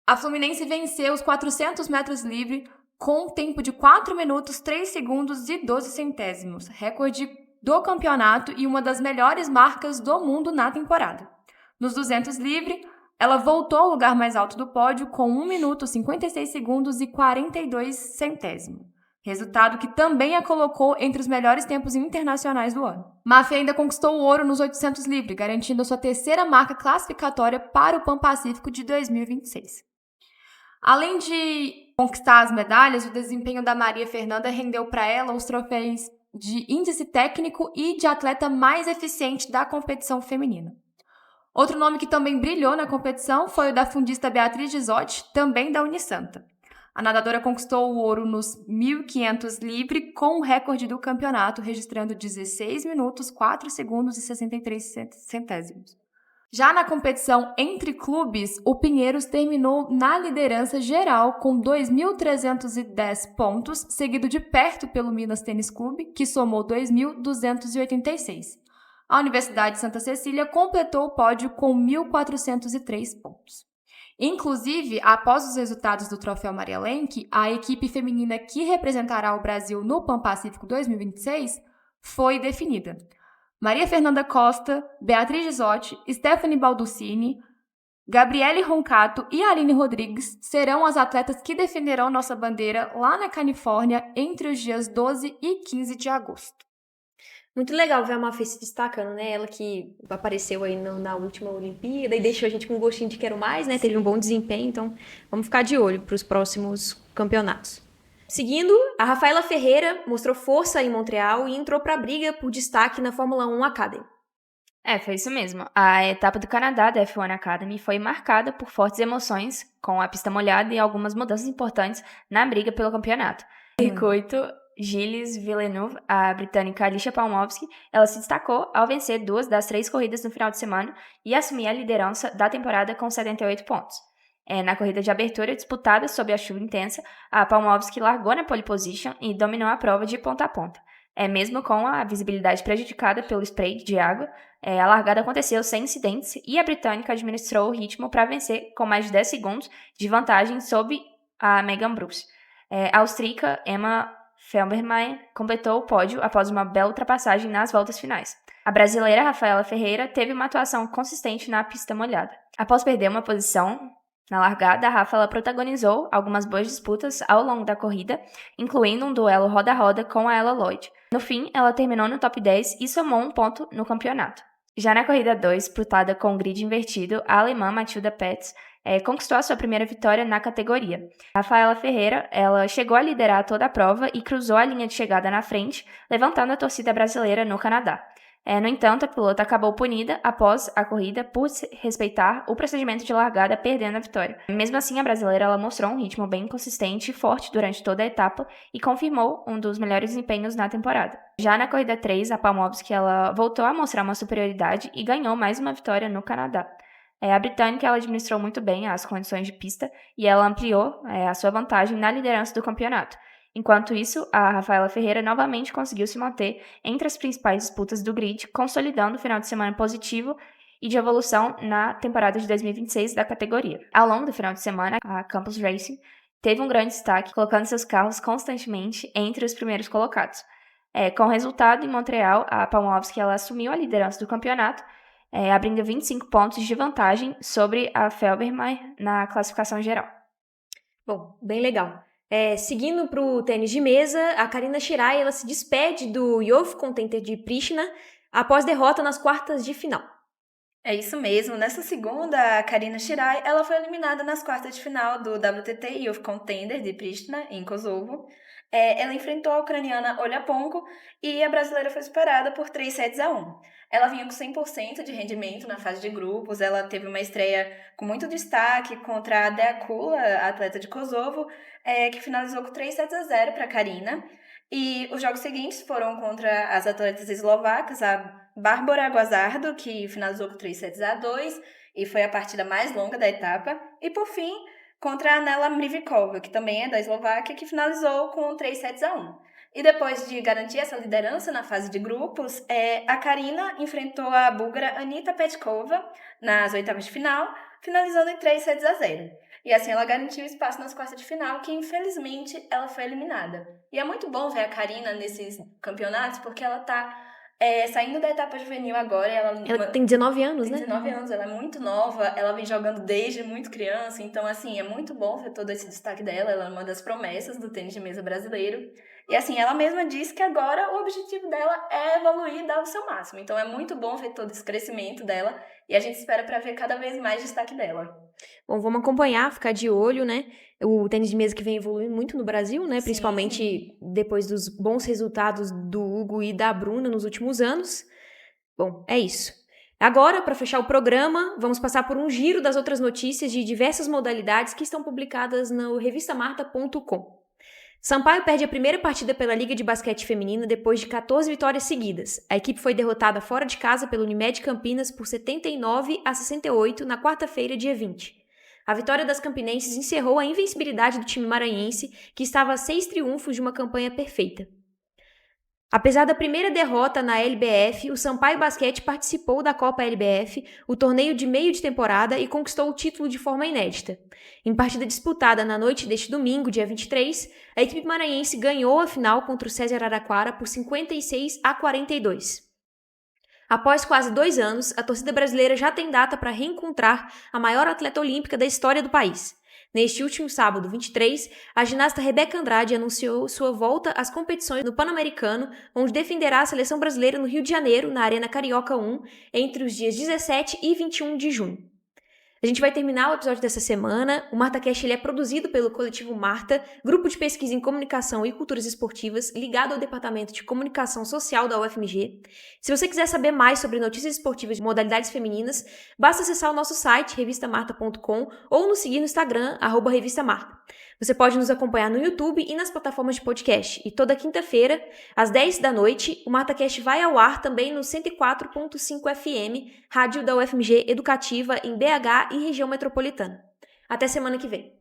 A Fluminense venceu os 400 metros livre com um tempo de 4 minutos, 3 segundos e 12 centésimos, recorde do campeonato e uma das melhores marcas do mundo na temporada. Nos 200 livre, ela voltou ao lugar mais alto do pódio com 1 minuto, 56 segundos e 42 centésimos. Resultado que também a colocou entre os melhores tempos internacionais do ano. Mafê ainda conquistou o ouro nos 800 livre, garantindo a sua terceira marca classificatória para o Pan Pacífico de 2026. Além de conquistar as medalhas, o desempenho da Maria Fernanda rendeu para ela os troféus de índice técnico e de atleta mais eficiente da competição feminina. Outro nome que também brilhou na competição foi o da fundista Beatriz Gisotti, também da Unisanta. A nadadora conquistou o ouro nos 1.500 livre com o recorde do campeonato, registrando 16 minutos, 4 segundos e 63 centésimos. Já na competição entre clubes, o Pinheiros terminou na liderança geral com 2.310 pontos, seguido de perto pelo Minas Tênis Clube, que somou 2.286. A Universidade de Santa Cecília completou o pódio com 1.403 pontos. Inclusive, após os resultados do Troféu Maria Lenk, a equipe feminina que representará o Brasil no Pan Pacífico 2026 foi definida. Maria Fernanda Costa, Beatriz Gisotti, Stephanie Balducini, Gabriele Roncato e Aline Rodrigues serão as atletas que defenderão nossa bandeira lá na Califórnia entre os dias 12 e 15 de agosto. Muito legal ver a Mafê se destacando, né? Ela que apareceu aí na última Olimpíada e deixou a gente com um gostinho de quero mais, né? Teve um bom desempenho, então vamos ficar de olho para os próximos campeonatos. Seguindo, a Rafaela Ferreira mostrou força em Montreal e entrou para a briga por destaque na Fórmula 1 Academy. Foi isso mesmo. A etapa do Canadá da F1 Academy foi marcada por fortes emoções, com a pista molhada e algumas mudanças importantes na briga pelo campeonato. No circuito, Gilles Villeneuve, a britânica Alicia Palmowski, ela se destacou ao vencer 2 das 3 corridas no final de semana e assumir a liderança da temporada com 78 pontos. Na corrida de abertura disputada sob a chuva intensa, a Palmowski largou na pole position e dominou a prova de ponta a ponta. Mesmo com a visibilidade prejudicada pelo spray de água, a largada aconteceu sem incidentes e a britânica administrou o ritmo para vencer com mais de 10 segundos de vantagem sobre a Megan Brooks. A austríaca Emma Felbermayr completou o pódio após uma bela ultrapassagem nas voltas finais. A brasileira Rafaela Ferreira teve uma atuação consistente na pista molhada. Após perder uma posição na largada, a Rafa protagonizou algumas boas disputas ao longo da corrida, incluindo um duelo roda a roda com a Ella Lloyd. No fim, ela terminou no top 10 e somou um ponto no campeonato. Já na corrida 2, disputada com o grid invertido, a alemã Matilda Petz conquistou a sua primeira vitória na categoria. A Rafaela Ferreira ela chegou a liderar toda a prova e cruzou a linha de chegada na frente, levantando a torcida brasileira no Canadá. No entanto, a pilota acabou punida após a corrida por respeitar o procedimento de largada, perdendo a vitória. Mesmo assim, a brasileira ela mostrou um ritmo bem consistente e forte durante toda a etapa e confirmou um dos melhores desempenhos na temporada. Já na corrida 3, a Palmowski ela voltou a mostrar uma superioridade e ganhou mais uma vitória no Canadá. A britânica ela administrou muito bem as condições de pista e ela ampliou a sua vantagem na liderança do campeonato. Enquanto isso, a Rafaela Ferreira novamente conseguiu se manter entre as principais disputas do grid, consolidando o final de semana positivo e de evolução na temporada de 2026 da categoria. Ao longo do final de semana, a Campus Racing teve um grande destaque, colocando seus carros constantemente entre os primeiros colocados. Com o resultado, em Montreal, a Palmowski ela assumiu a liderança do campeonato, abrindo 25 pontos de vantagem sobre a Felbermayr na classificação geral. Bom, bem legal. Seguindo para o tênis de mesa, a Karina Shirai ela se despede do Youth Contender de Pristina após derrota nas quartas de final. É isso mesmo. Nessa segunda, a Karina Shirai, ela foi eliminada nas quartas de final do WTT Youth Contender de Pristina, em Kosovo. Ela enfrentou a ucraniana Olha Ponko e a brasileira foi superada por 3-1. Ela vinha com 100% de rendimento na fase de grupos, ela teve uma estreia com muito destaque contra a Deakula, a atleta de Kosovo, que finalizou com 3-0 para a Karina. E os jogos seguintes foram contra as atletas eslovacas, a Bárbara Guazardo, que finalizou com 3-2 e foi a partida mais longa da etapa. E, por fim, contra a Nela Mrivikova, que também é da Eslováquia, que finalizou com 3-1. E depois de garantir essa liderança na fase de grupos, a Karina enfrentou a búlgara Anita Petkova nas oitavas de final, finalizando em 3-0. E assim ela garantiu espaço nas quartas de final, que infelizmente ela foi eliminada. E é muito bom ver a Karina nesses campeonatos, porque ela tá saindo da etapa juvenil agora. Ela tem 19 anos, né? Tem 19 anos, ela é muito nova, ela vem jogando desde muito criança, então assim, é muito bom ver todo esse destaque dela, ela é uma das promessas do tênis de mesa brasileiro. E assim, ela mesma disse que agora o objetivo dela é evoluir e dar o seu máximo. Então é muito bom ver todo esse crescimento dela e a gente espera para ver cada vez mais destaque dela. Bom, vamos acompanhar, ficar de olho, né? O tênis de mesa que vem evoluindo muito no Brasil, né? Sim. Principalmente depois dos bons resultados do Hugo e da Bruna nos últimos anos. Bom, é isso. Agora, para fechar o programa, vamos passar por um giro das outras notícias de diversas modalidades que estão publicadas no revistamarta.com. Sampaio perde a primeira partida pela Liga de Basquete Feminina depois de 14 vitórias seguidas. A equipe foi derrotada fora de casa pelo Unimed Campinas por 79-68 na quarta-feira, dia 20. A vitória das campinenses encerrou a invencibilidade do time maranhense, que estava a 6 triunfos de uma campanha perfeita. Apesar da primeira derrota na LBF, o Sampaio Basquete participou da Copa LBF, o torneio de meio de temporada, e conquistou o título de forma inédita. Em partida disputada na noite deste domingo, dia 23, a equipe maranhense ganhou a final contra o César Araraquara por 56-42. Após quase 2 anos, a torcida brasileira já tem data para reencontrar a maior atleta olímpica da história do país. Neste último sábado, 23, a ginasta Rebeca Andrade anunciou sua volta às competições no Pan-Americano, onde defenderá a seleção brasileira no Rio de Janeiro, na Arena Carioca 1, entre os dias 17 e 21 de junho. A gente vai terminar o episódio dessa semana. O MartaCast ele é produzido pelo Coletivo Marta, grupo de pesquisa em comunicação e culturas esportivas, ligado ao Departamento de Comunicação Social da UFMG. Se você quiser saber mais sobre notícias esportivas de modalidades femininas, basta acessar o nosso site, revistamarta.com, ou nos seguir no Instagram, @revistamarta. Você pode nos acompanhar no YouTube e nas plataformas de podcast. E toda quinta-feira, às 10 da noite, o MartaCast vai ao ar também no 104.5 FM, rádio da UFMG Educativa em BH e região metropolitana. Até semana que vem.